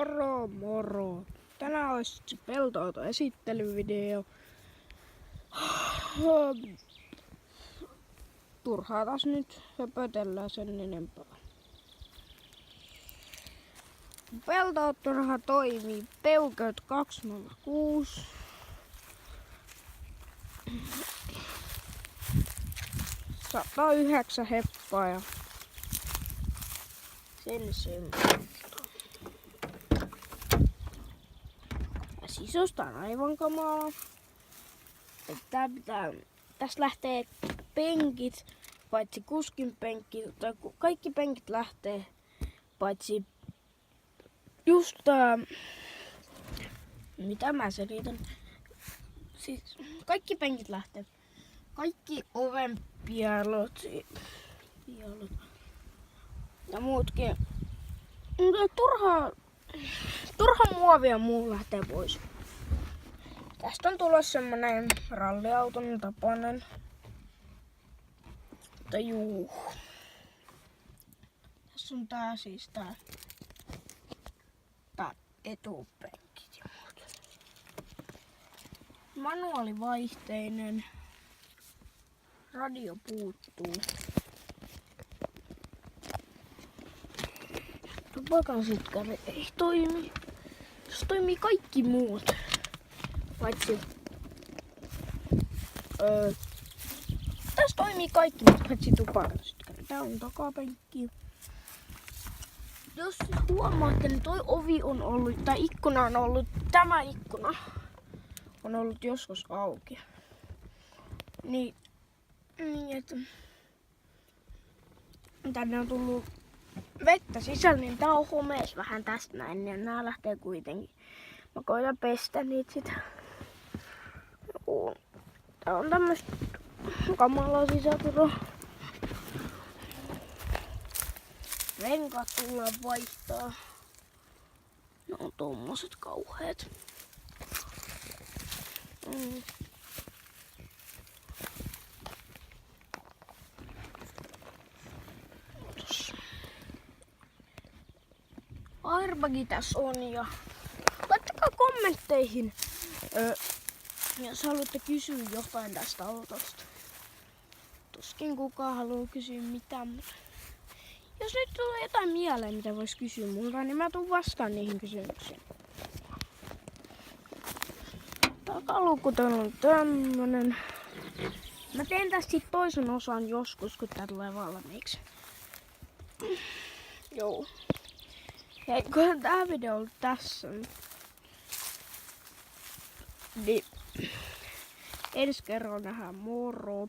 Moro moro! Tänään olisi peltoauto esittelyvideo. Turhaa taas nyt höpötellään sen enempää. Peltoautoraha toimii Peugeot 206. Saattaa 9 heppaa ja sen semmoista. Ja sisusta on aivan kamala. Tästä lähtee penkit, paitsi kuskin penkki, tai kaikki penkit lähtee, paitsi just mitä mä selitän. Siis kaikki penkit lähtee. Kaikki ovenpielot ja muutkin. Turha muovia muu lähtee pois. Tästä on tulossa semmonen ralliauton tapainen. Mutta juu. Tässä on tää etupenkit ja muut. Manuaalivaihteinen. Radio puuttuu. Tupakan sitkäri ei toimi. Tässä toimii kaikki muut. Paitsi tässä toimii kaikki muut paitsi tupakan sitkäri. Tää on takapenkki. Jos huomaatte, niin toi ovi on ollut, tai ikkuna on ollut, tämä ikkuna on ollut joskus auki. Niin että tänne on tullut vettä sisällä, niin tää on homees vähän tästä näin, ja nää lähtee kuitenkin. Mä koitan pestä niitä sitä. Tää on tämmöstä kamalaa sisätuloa. Renkaat tullaan vaihtaa. Ne on tommoset kauheet. Airbagi tässä on ja laittakaa kommentteihin, jos haluatte kysyä jotain tästä autosta. Tuskin kukaan haluaa kysyä mitään, mutta jos nyt tulee jotain mieleen, mitä vois kysyä multa, niin mä tuun vastaan niihin kysymyksiin. Takaluukku on tämmönen. Mä teen tästä sit toisen osan joskus, kun tää tulee valmiiksi. Joo. Hei, kun tää video on ollut tässä, niin ensi kerralla nähdään, moro!